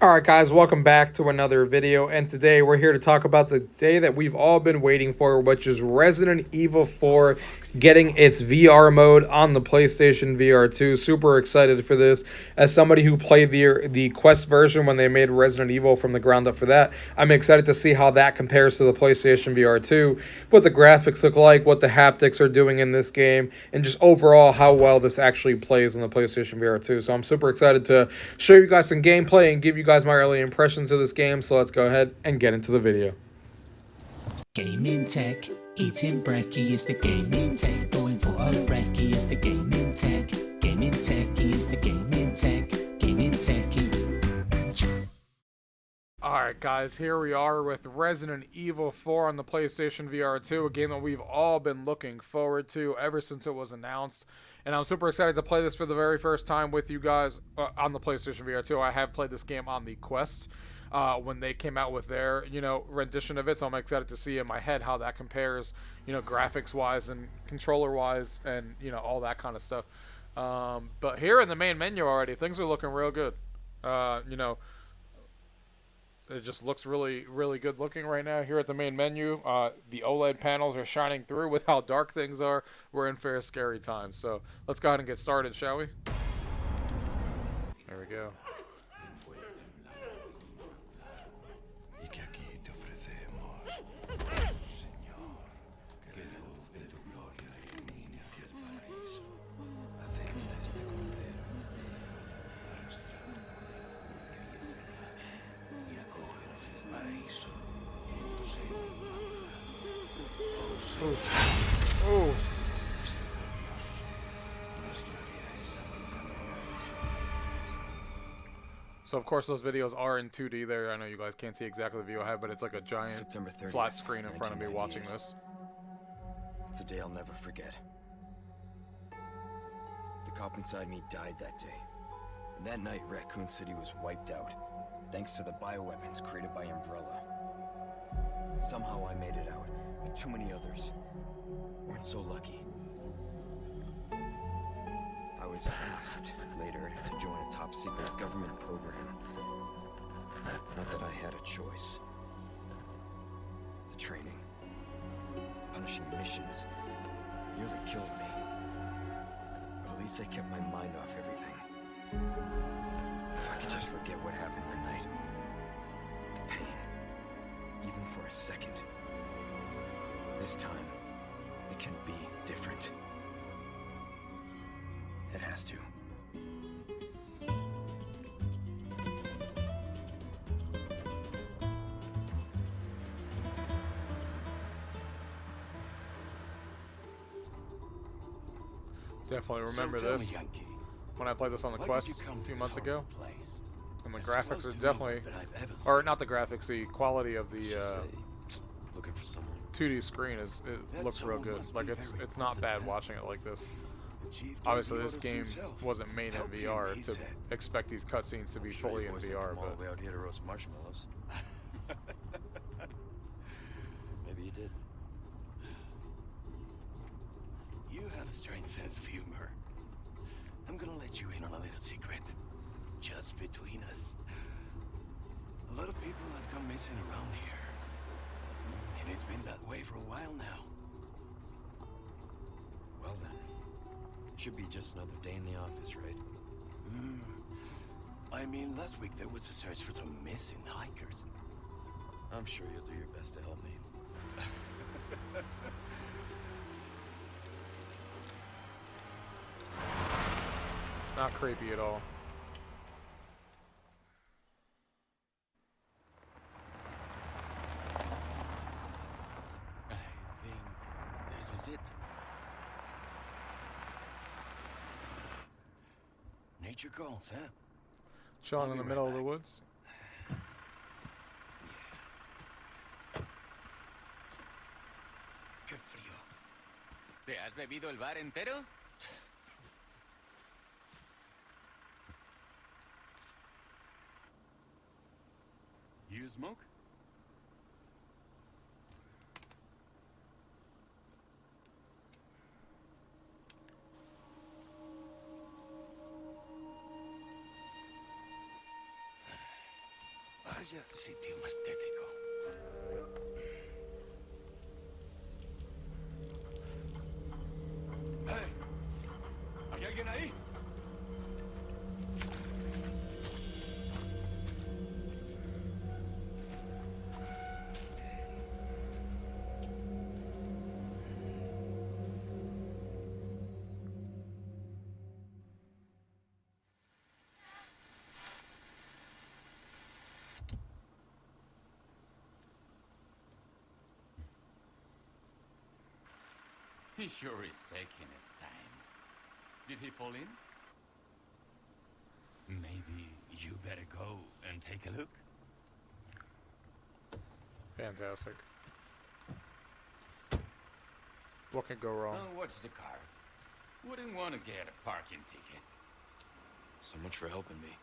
Alright guys, welcome back to another video, and today we're here to talk about the day that we've all been waiting for, which is Resident Evil 4 getting its VR mode on the PlayStation VR2. Super excited for this. As somebody who played the Quest version when they made Resident Evil from the ground up for that, I'm excited to see how that compares to the PlayStation VR2, what the graphics look like, what the haptics are doing in this game, and just overall how well this actually plays on the PlayStation VR2. So I'm super excited to show you guys some gameplay and give you guys my early impressions of this game. So let's go ahead and get into the video. Gaming tech, eating brekkie is the gaming tech. Going for a brekkie is the gaming tech. Gaming tech is the gaming tech. Gaming techie. Alright guys, here we are with Resident Evil 4 on the PlayStation VR2, a game that we've all been looking forward to ever since it was announced. And I'm super excited to play this for the very first time with you guys on the PlayStation VR2. I have played this game on the Quest when they came out with their, rendition of it. So I'm excited to see in my head how that compares, graphics-wise and controller-wise and, all that kind of stuff. But here in the main menu already, things are looking real good. It just looks really, really good looking right now here at the main menu. The OLED panels are shining through with how dark things are. We're in fair scary times. So let's go ahead and get started, shall we? There we go. Oh. So of course those videos are in 2D there. I know you guys can't see exactly the view I have, but it's like a giant flat screen in front of me watching this. It's a day I'll never forget. The cop inside me died that day. And that night Raccoon City was wiped out, thanks to the bioweapons created by Umbrella. Somehow I made it out, but too many others weren't so lucky. I was asked later to join a top-secret government program. Not that I had a choice. The training, punishing missions, nearly killed me. But at least I kept my mind off everything. If I could just forget what happened that night. The pain, even for a second. This time, it can be different. It has to. Definitely remember this when I played this on the Quest a few months ago. And the graphics are definitely, or not the graphics, the quality of the 2D screen it looks real good. Like it's not bad watching it like this. Obviously, this game wasn't made in VR to expect these cutscenes to be fully in VR, but way out here to roast marshmallows. Maybe you did. You have a strange sense of humor. I'm gonna let you in on a little secret. Just between us. A lot of people have gone missing around here. And it's been that way for a while now. Well then, should be just another day in the office, right? I mean, last week there was a search for some missing hikers. I'm sure you'll do your best to help me. not creepy at all. I think this is it. Nature calls, huh? Chilling in the middle of the woods. Qué frío. ¿Te has bebido el bar entero? You smoke? Vaya sitio más tétrico. ¡Hey! ¿Hay alguien ahí? He sure is taking his time. Did he fall in? Maybe you better go and take a look. Fantastic. What could go wrong? Oh, watch the car. Wouldn't want to get a parking ticket. So much for helping me.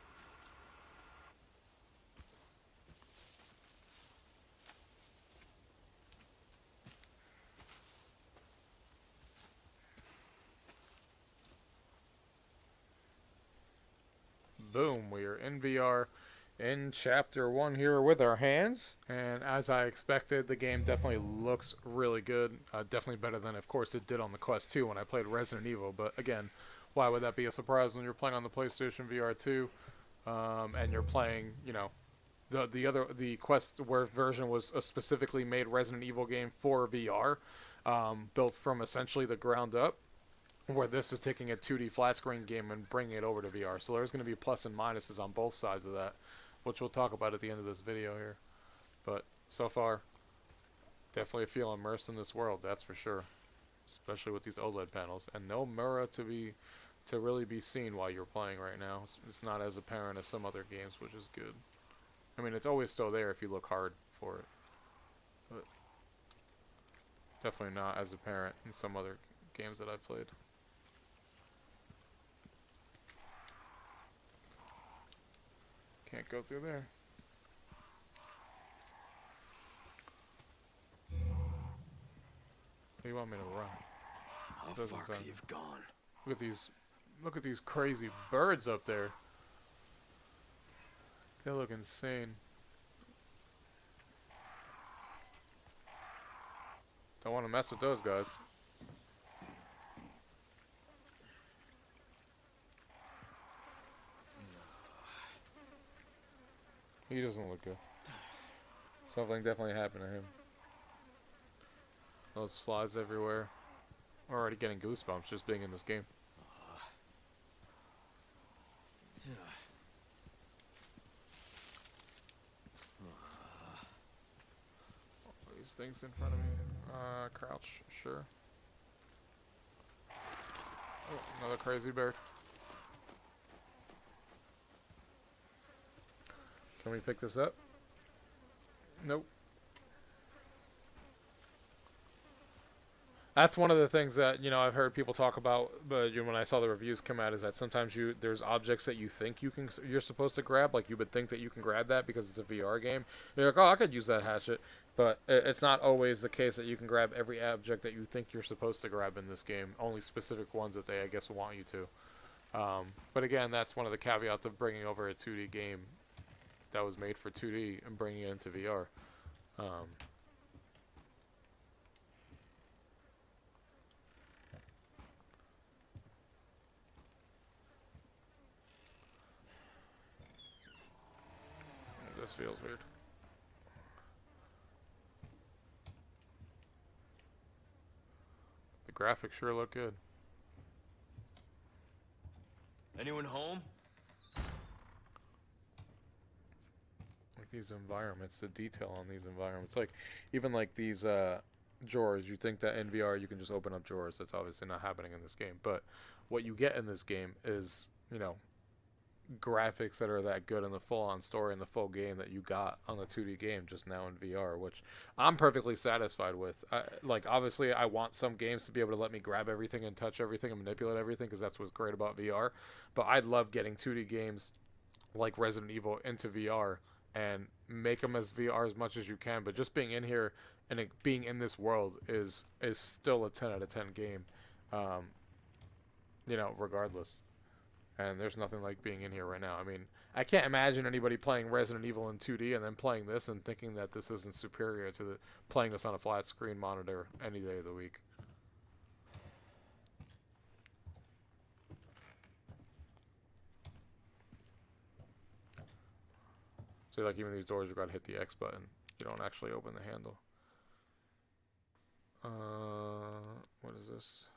Boom, we are in VR in chapter 1 here with our hands, and as I expected, the game definitely looks really good. Definitely better than, of course, it did on the Quest 2 when I played Resident Evil, but again, why would that be a surprise when you're playing on the PlayStation VR2 and you're playing, you know, the Quest version was a specifically made Resident Evil game for VR, built from essentially the ground up, where this is taking a 2D flat screen game and bringing it over to VR. So there's going to be plus and minuses on both sides of that, which we'll talk about at the end of this video here. But so far, definitely feel immersed in this world, that's for sure. Especially with these OLED panels. And no mirror to really be seen while you're playing right now. It's not as apparent as some other games, which is good. I mean, it's always still there if you look hard for it. But definitely not as apparent in some other games that I've played. Can't go through there. What do you want me to run? How Doesn't far sound- could you have gone? Look at these crazy birds up there. They look insane. Don't want to mess with those guys. He doesn't look good. Something definitely happened to him. Those flies everywhere. I'm already getting goosebumps just being in this game. These things in front of me. Crouch, sure. Oh, another crazy bird. Can we pick this up? Nope. That's one of the things that, you know, I've heard people talk about, but you know, when I saw the reviews come out, is that sometimes there's objects that you think you're supposed to grab, like you would think that you can grab that because it's a VR game. You're like, oh, I could use that hatchet, but it's not always the case that you can grab every object that you think you're supposed to grab in this game. Only specific ones that they, I guess, want you to. But again, that's one of the caveats of bringing over a 2D game that was made for 2D and bringing it into VR. This feels weird. The graphics sure look good. Anyone home? Like these environments, the detail on these environments. Like, even like these drawers, you think that in VR you can just open up drawers. That's obviously not happening in this game. But what you get in this game is, you know, graphics that are that good in the full-on story and the full game that you got on the 2D game just now in VR, which I'm perfectly satisfied with. Like, obviously, I want some games to be able to let me grab everything and touch everything and manipulate everything, because that's what's great about VR. But I'd love getting 2D games like Resident Evil into VR and make them as VR as much as you can. But just being in here and it being in this world is still a 10 out of 10 game, you know, regardless. And there's nothing like being in here right now. I mean, I can't imagine anybody playing Resident Evil in 2D and then playing this and thinking that this isn't superior to playing this on a flat screen monitor any day of the week. So like even these doors, you've got to hit the X button. You don't actually open the handle. What is this?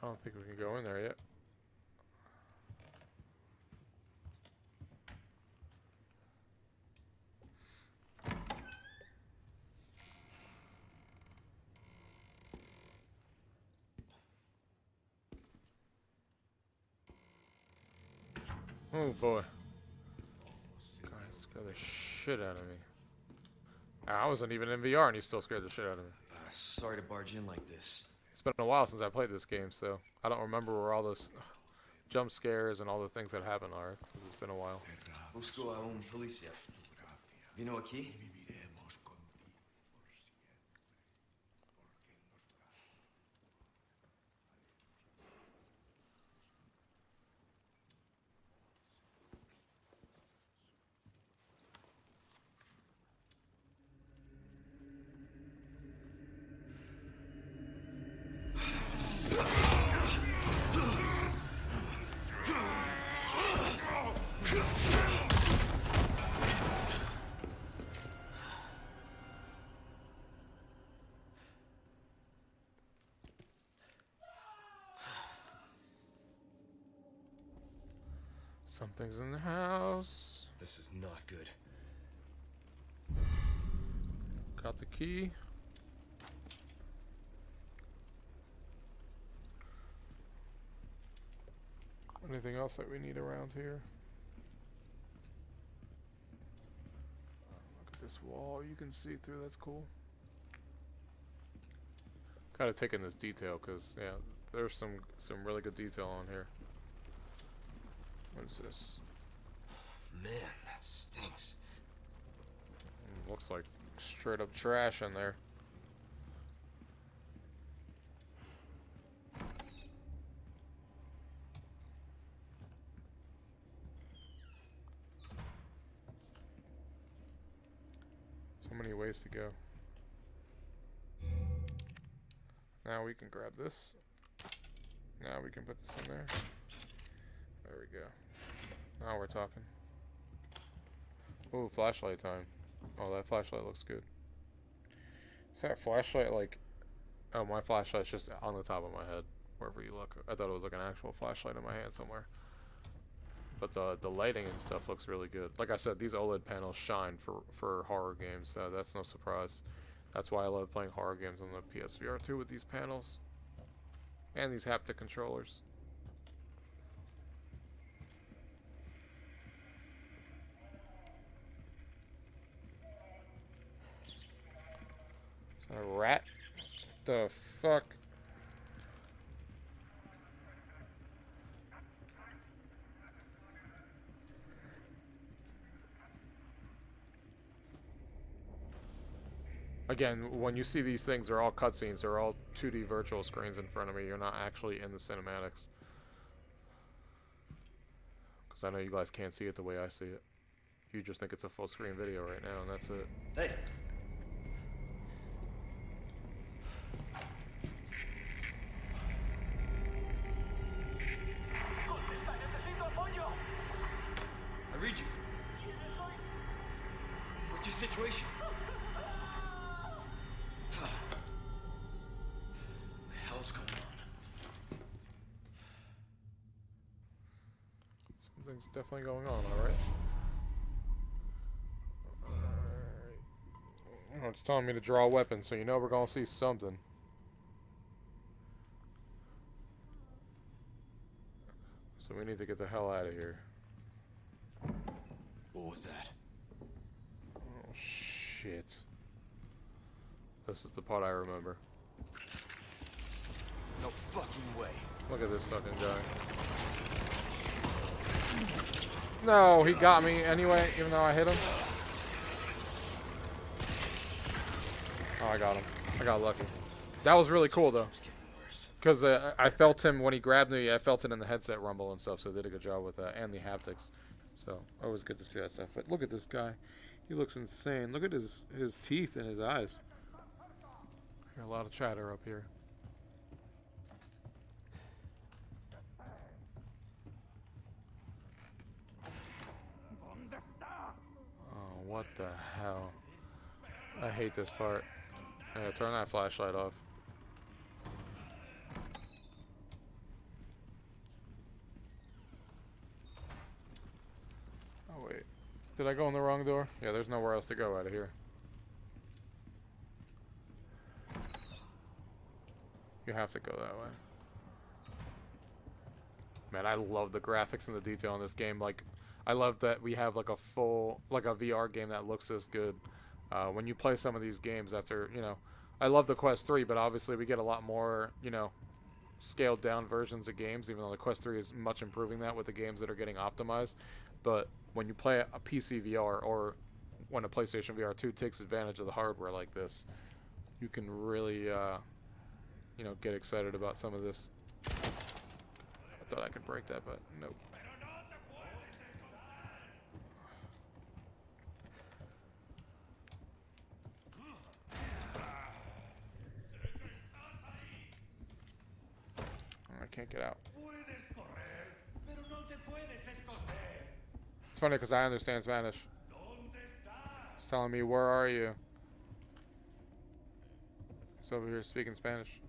I don't think we can go in there yet. Oh boy. Guys, scared the shit out of me. I wasn't even in VR and he still scared the shit out of me. Sorry to barge in like this. It's been a while since I played this game, so I don't remember where all those jump scares and all the things that happen are, because it's been a while. Busco a un policía. Vino aquí? Something's in the house. This is not good. Got the key. Anything else that we need around here? Look at this wall you can see through, that's cool. Gotta take in this detail, because, yeah, there's some really good detail on here. What is this? Man, that stinks. Looks like straight up trash in there. So many ways to go. Now we can grab this. Now we can put this in there. There we go. Now we're talking. Ooh, flashlight time. Oh, that flashlight looks good. Is that flashlight like... Oh, my flashlight's just on the top of my head. Wherever you look. I thought it was like an actual flashlight in my hand somewhere. But the lighting and stuff looks really good. Like I said, these OLED panels shine for horror games. That's no surprise. That's why I love playing horror games on the PSVR2 with these panels. And these haptic controllers. A rat? The fuck? Again, when you see these things, they're all cutscenes. They're all 2D virtual screens in front of me. You're not actually in the cinematics. Because I know you guys can't see it the way I see it. You just think it's a full screen video right now, and that's it. Hey! I read you. What's your situation? What the hell's going on? Something's definitely going on, alright? Alright. Oh, it's telling me to draw a weapon, so you know we're gonna see something. So we need to get the hell out of here. What was that? Oh, shit. This is the part I remember. No fucking way. Look at this fucking guy. No, he got me anyway, even though I hit him. Oh, I got him. I got lucky. That was really cool though, It's getting worse. because I felt him when he grabbed me. I felt it in the headset rumble and stuff. So they did a good job with that and the haptics. So always good to see that stuff. But look at this guy. He looks insane. Look at his teeth and his eyes. I hear a lot of chatter up here. Oh, what the hell? I hate this part. Yeah, turn that flashlight off. Oh, wait. Did I go in the wrong door? Yeah, there's nowhere else to go out of here. You have to go that way. Man, I love the graphics and the detail in this game. Like, I love that we have like a full, like a VR game that looks this good. When you play some of these games after, you know, I love the Quest 3, but obviously we get a lot more, you know, scaled down versions of games, even though the Quest 3 is much improving that with the games that are getting optimized. But when you play a PC VR or when a PlayStation VR2 takes advantage of the hardware like this, you can really, you know, get excited about some of this. I thought I could break that, but nope. I can't get out. It's funny because I understand Spanish. It's telling me, where are you? It's over here speaking Spanish.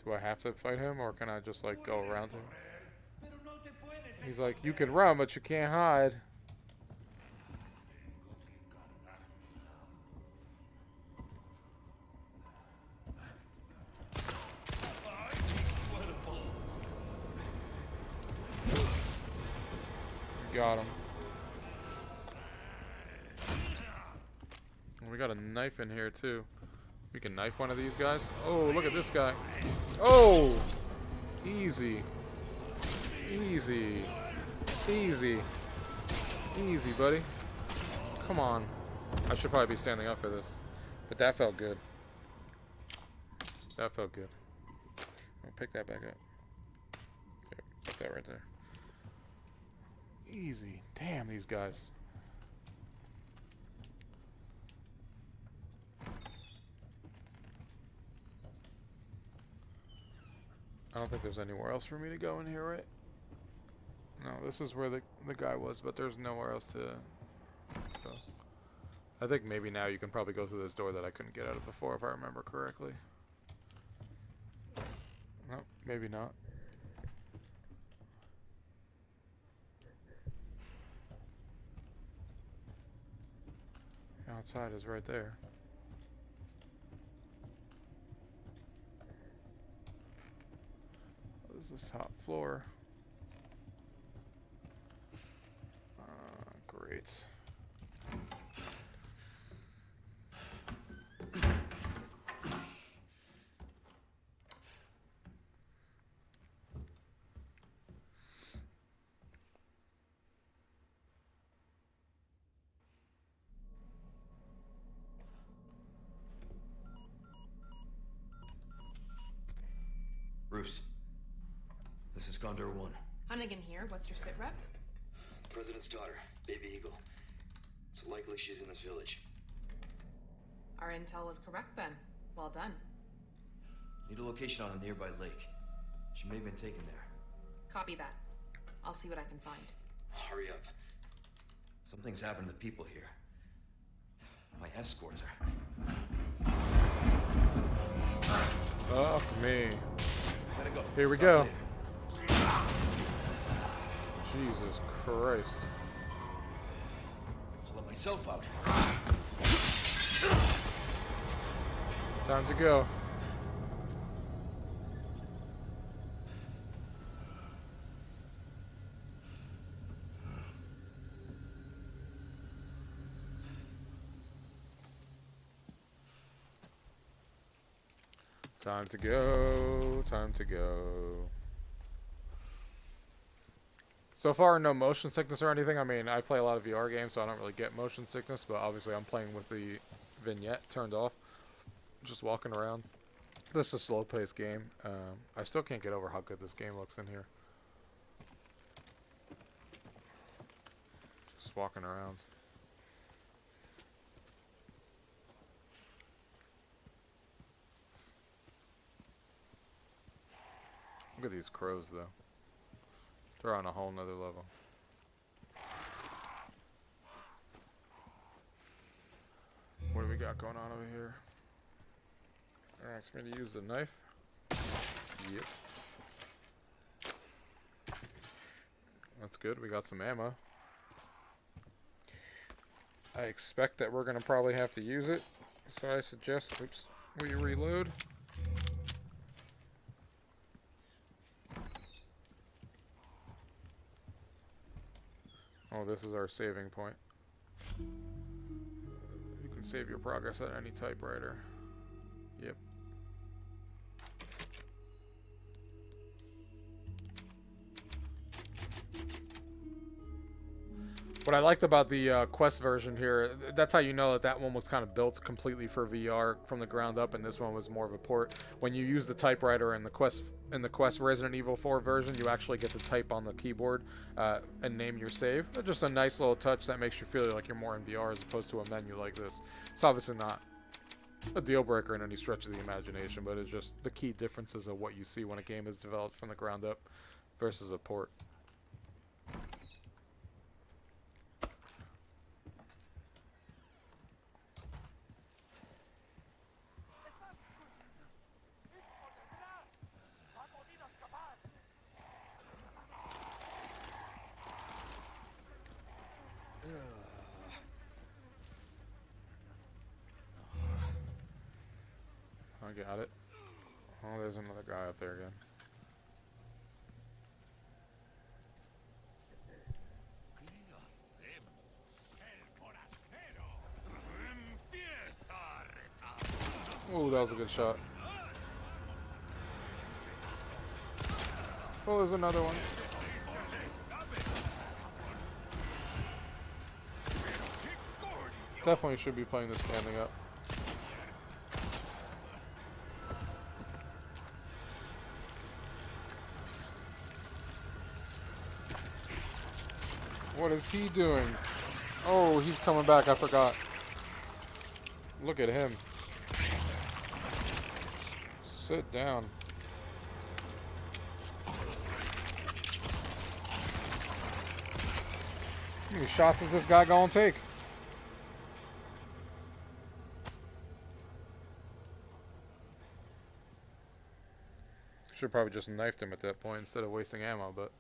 Do I have to fight him, or can I just, like, go around him? He's like, you can run, but you can't hide. Got him. We got a knife in here too. We can knife one of these guys. Oh, look at this guy. Oh! Easy. Easy. Easy. Easy, buddy. Come on. I should probably be standing up for this. But that felt good. That felt good. I'll pick that back up. Okay, put that right there. Easy. Damn, these guys. I don't think there's anywhere else for me to go in here, right? No, this is where the guy was, but there's nowhere else to go. I think maybe now you can probably go through this door that I couldn't get out of before, if I remember correctly. No, maybe not. Outside is right there. This is the top floor. Great. Bruce, this is Condor 1. Hunnigan here. What's your sit rep? The president's daughter, Baby Eagle. It's likely she's in this village. Our intel was correct then. Well done. Need a location on a nearby lake. She may have been taken there. Copy that. I'll see what I can find. Hurry up. Something's happened to the people here. My escorts are. Fuck me. Gotta go. Here we Talk go. later. Jesus Christ. I'll let myself out. Time to go. Time to go. Time to go. So far, no motion sickness or anything. I mean, I play a lot of VR games, so I don't really get motion sickness, but obviously I'm playing with the vignette turned off. just walking around. This is a slow-paced game. I still can't get over how good this game looks in here. Just walking around. Look at these crows, though. They're on a whole nother level. What do we got going on over here? Asks me to use the knife. Yep. That's good. We got some ammo. I expect that we're going to probably have to use it. So I suggest, oops, we reload. Oh, this is our saving point. You can save your progress at any typewriter. Yep. What I liked about the Quest version here, that's how you know that that one was kind of built completely for VR from the ground up, and this one was more of a port. When you use the typewriter in the Quest Resident Evil 4 version, you actually get to type on the keyboard and name your save. Just a nice little touch that makes you feel like you're more in VR as opposed to a menu like this. It's obviously not a deal breaker in any stretch of the imagination, but it's just the key differences of what you see when a game is developed from the ground up versus a port. I got it. Oh, there's another guy up there again. Oh, that was a good shot. Oh, there's another one. Definitely should be playing this standing up. What is he doing? Oh, he's coming back. I forgot. Look at him. Sit down. How many shots is this guy gonna take? Should probably just knifed him at that point instead of wasting ammo, but...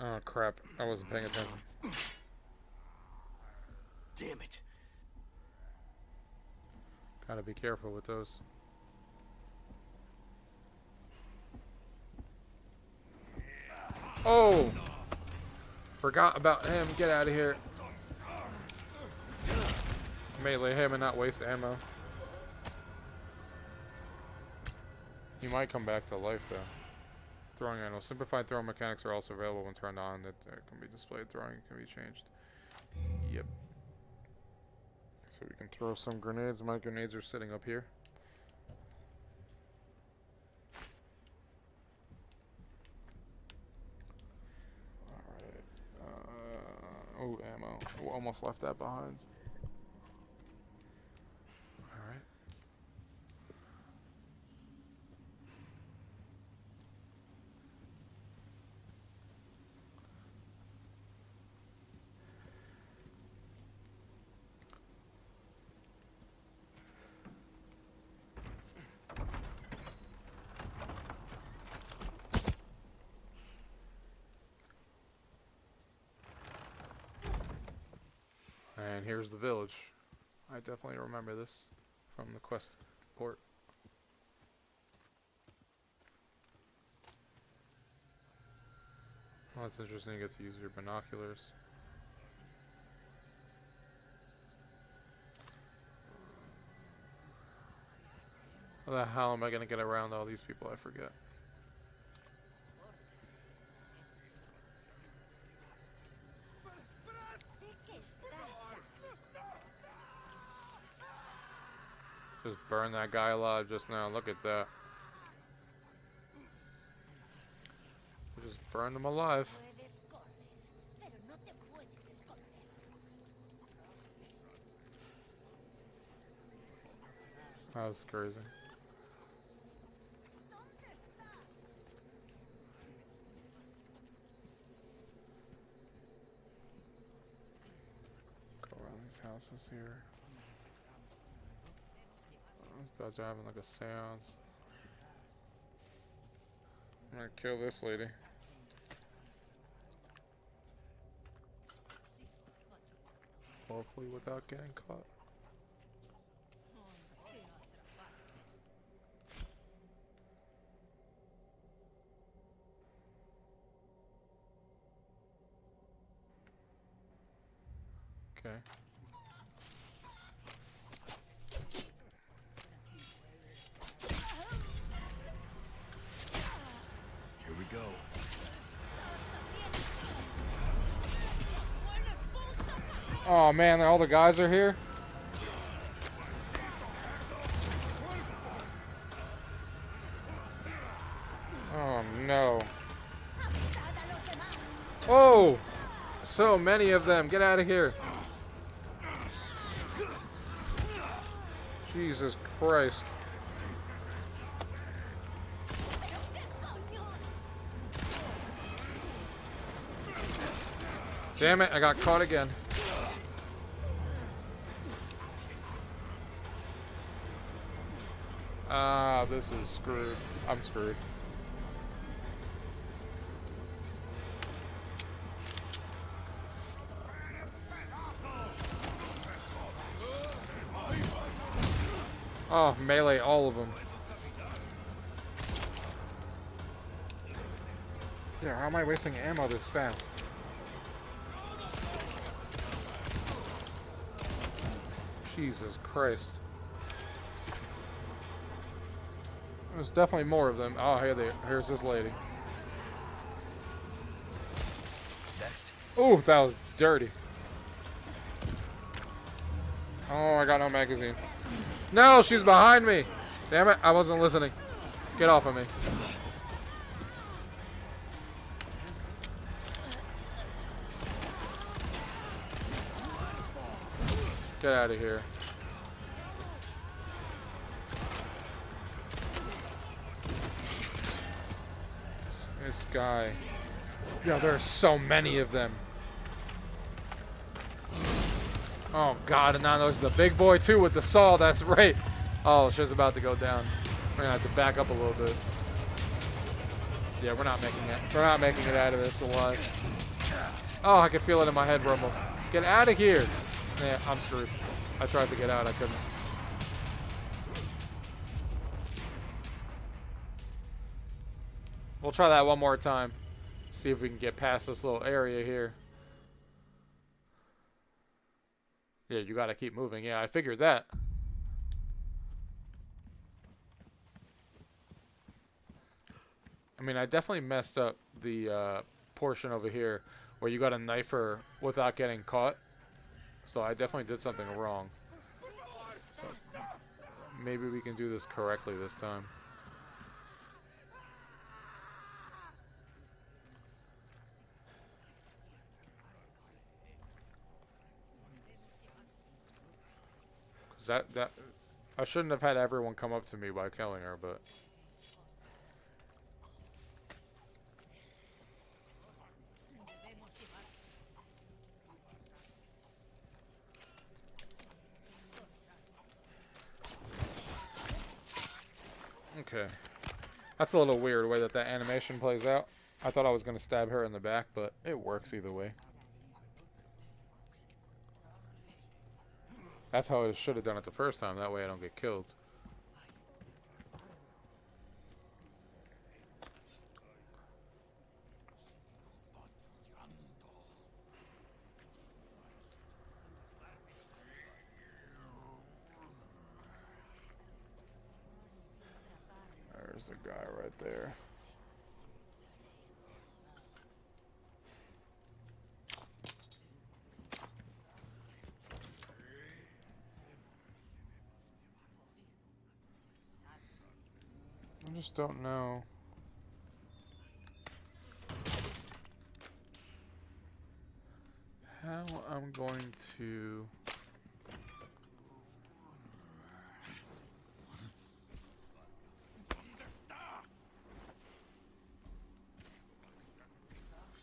Oh crap, I wasn't paying attention. Damn it. Gotta be careful with those. Oh! Forgot about him. Get out of here. Melee him and not waste ammo. He might come back to life though. Throwing ammo. Simplified throw mechanics are also available when turned on. That can be displayed. Throwing can be changed. Yep. So we can throw some grenades. My grenades are sitting up here. Alright. Oh, ammo. Oh, almost left that behind. Alright. And here's the village. I definitely remember this from the quest port. Oh, that's interesting. You get to use your binoculars. How the hell am I gonna get around all these people? I forget. Just burn that guy alive just now. Look at that. Just burned him alive. That was crazy. Go around these houses here. These guys are having like a seance. I'm gonna kill this lady. Hopefully without getting caught. Okay. Here we go. Oh man, all the guys are here? Oh no. Oh! So many of them. Get out of here. Jesus Christ. Damn it, I got caught again. Ah, this is screwed. I'm screwed. Oh, melee all of them. Yeah, how am I wasting ammo this fast? Jesus Christ. There's definitely more of them. Oh, here's this lady. Next. Ooh, that was dirty. Oh, I got no magazine. No, she's behind me. Damn it, I wasn't listening. Get off of me. Get out of here. This guy. Yeah, there are so many of them. Oh god, and now there's the big boy too with the saw, that's right. Oh, shit's about to go down. We're gonna have to back up a little bit. Yeah, we're not making it. We're not making it out of this alive. Oh, I can feel it in my head rumble. Get out of here! Yeah, I'm screwed. I tried to get out, I couldn't. We'll try that one more time. See if we can get past this little area here. Yeah, you gotta keep moving. Yeah, I figured that. I mean, I definitely messed up the portion over here where you gotta knife her without getting caught. So I definitely did something wrong. So maybe we can do this correctly this time. That I shouldn't have had everyone come up to me by killing her, but okay. That's a little weird the way that animation plays out. I thought I was gonna stab her in the back, but it works either way. That's how I should have done it the first time. That way I don't get killed. There's a guy right there. I just don't know. How I'm going to...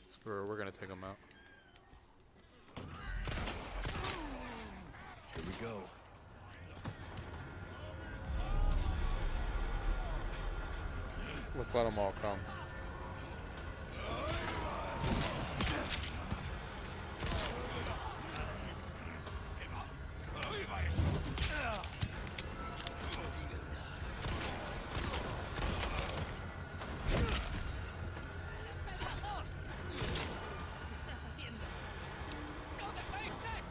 Screw it, we're gonna take him out. Here we go. Let's let them all come.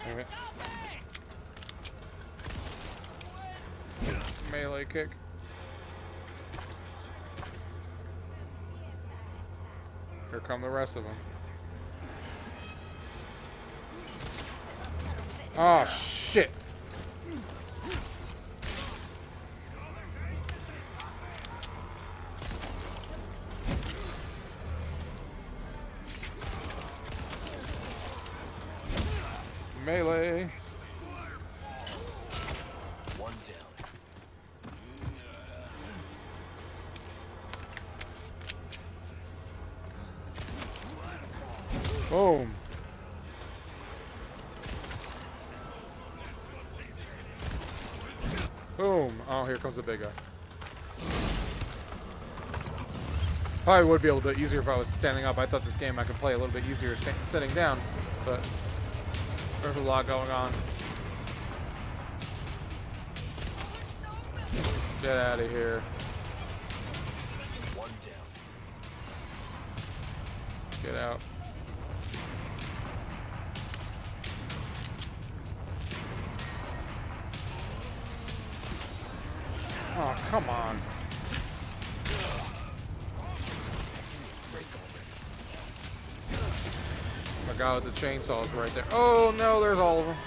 Okay. Melee kick. Here come the rest of them. Oh shit. Melee. One down. Boom. Boom. Oh, here comes the big guy. Probably would be a little bit easier if I was standing up. I thought this game I could play a little bit easier sitting down, but there's a lot going on. Get out of here. One down. Get out. Oh, come on. The guy with the chainsaw is right there. Oh no, there's all of them.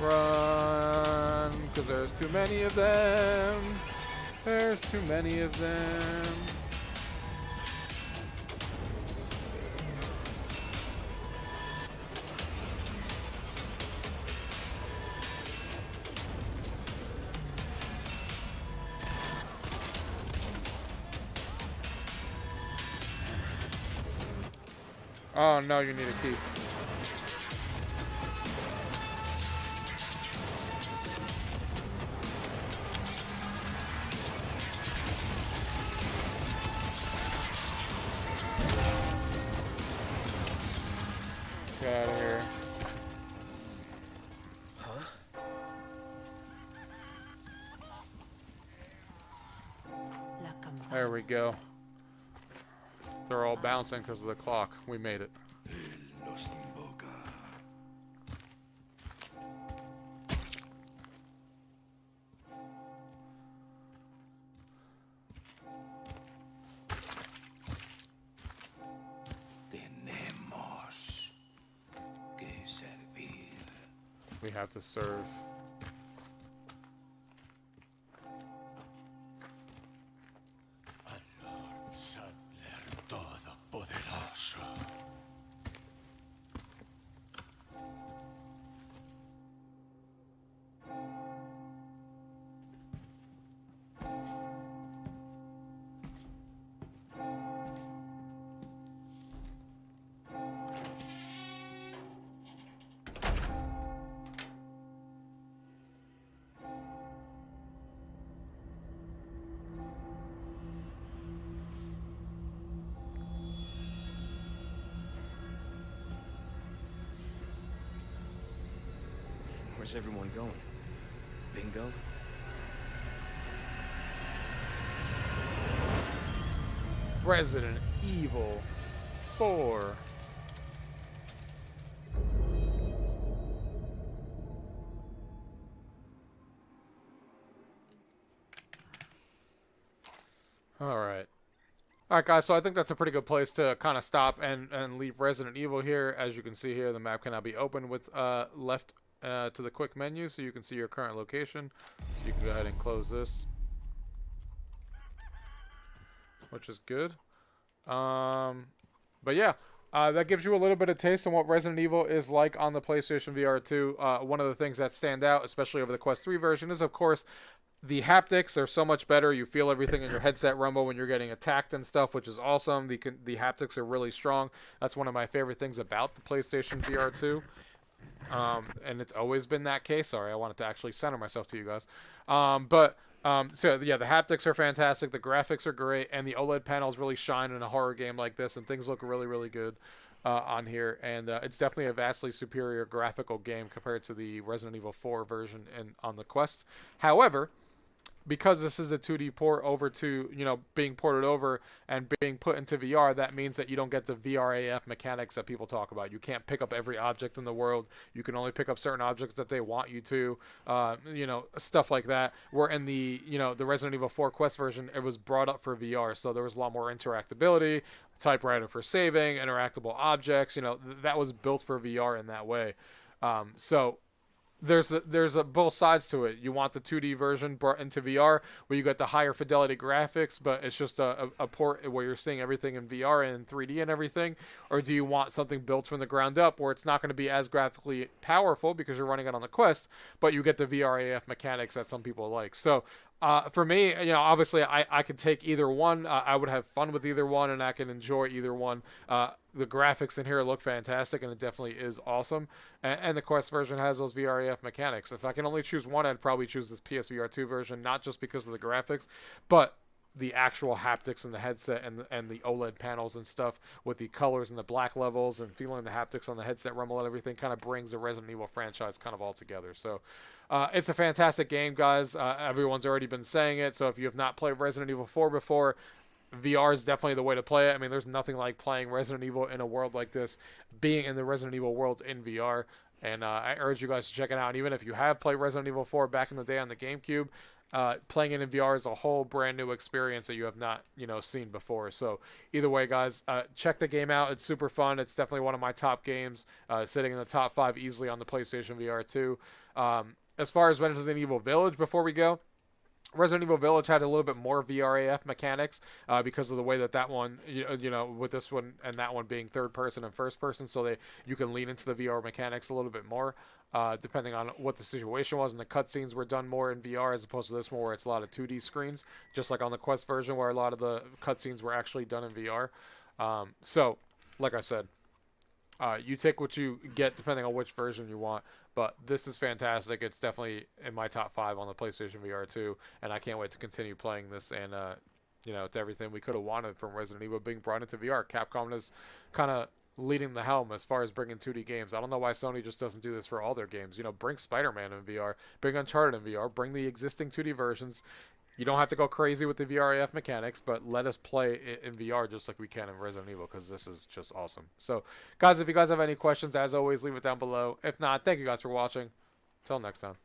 Run, because there's too many of them. There's too many of them. Oh no, you need a key. Get out of here. Huh? There we go. They're all bouncing because of the clock. We made it. Los invoca. Tenemos que servir. We have to serve. Al Lord Sadler Todopoderoso. Where's everyone going? Bingo? Resident Evil 4. All right. All right, guys, so I think that's a pretty good place to kind of stop and leave Resident Evil here. As you can see here, the map can now be opened with left to the quick menu, so you can see your current location. So you can go ahead and close this, which is good. But yeah, that gives you a little bit of taste on what Resident Evil is like on the PlayStation VR 2. One of the things that stand out, especially over the Quest 3 version, is, of course, the haptics are so much better. You feel everything in your headset rumble when you're getting attacked and stuff, which is awesome. The haptics are really strong. That's one of my favorite things about the PlayStation VR 2. And it's always been that case. Sorry, I wanted to actually center myself to you guys. So yeah, the haptics are fantastic. The graphics are great, and the OLED panels really shine in a horror game like this, and things look really, really good on here. And it's definitely a vastly superior graphical game compared to the Resident Evil 4 version on the Quest. However, because this is a 2D port over to, being ported over and being put into VR, that means that you don't get the VRAF mechanics that people talk about. You can't pick up every object in the world. You can only pick up certain objects that they want you to, stuff like that. Where in the, the Resident Evil 4 Quest version, it was brought up for VR, so there was a lot more interactability, typewriter for saving, interactable objects, that was built for VR in that way. So there's both sides to it. You want the 2D version brought into VR where you get the higher fidelity graphics, but it's just a port where you're seeing everything in VR and in 3D and everything? Or do you want something built from the ground up where it's not going to be as graphically powerful because you're running it on the Quest, but you get the VRAF mechanics that some people like? So for me, obviously I could take either one. I would have fun with either one, and I can enjoy either one. The graphics in here look fantastic, and it definitely is awesome. And the Quest version has those VRAF mechanics. If I can only choose one, I'd probably choose this PSVR2 version, not just because of the graphics, but the actual haptics in the headset and the OLED panels and stuff with the colors and the black levels and feeling the haptics on the headset rumble and everything kind of brings the Resident Evil franchise kind of all together. So it's a fantastic game, guys. Everyone's already been saying it. So if you have not played Resident Evil 4 before, VR is definitely the way to play it. I mean, there's nothing like playing Resident Evil in a world like this, being in the Resident Evil world in VR. And I urge you guys to check it out. And even if you have played Resident Evil 4 back in the day on the GameCube, playing it in VR is a whole brand new experience that you have not, seen before. So either way, guys, check the game out. It's super fun. It's definitely one of my top games, sitting in the top 5 easily on the PlayStation VR 2. As far as Resident Evil Village, before we go, Resident Evil Village had a little bit more VRAF mechanics because of the way that one, with this one and that one being third person and first person, so you can lean into the VR mechanics a little bit more, depending on what the situation was. And the cutscenes were done more in VR as opposed to this one where it's a lot of 2D screens, just like on the Quest version where a lot of the cutscenes were actually done in VR. So, like I said, you take what you get depending on which version you want. But this is fantastic. It's definitely in my top 5 on the PlayStation VR 2, and I can't wait to continue playing this. And it's everything we could have wanted from Resident Evil being brought into VR. Capcom is kind of leading the helm as far as bringing 2D games. I don't know why Sony just doesn't do this for all their games. Bring Spider-Man in VR, bring Uncharted in VR, bring the existing 2D versions. You don't have to go crazy with the VRAF mechanics, but let us play it in VR just like we can in Resident Evil, because this is just awesome. So, guys, if you guys have any questions, as always, leave it down below. If not, thank you guys for watching. Till next time.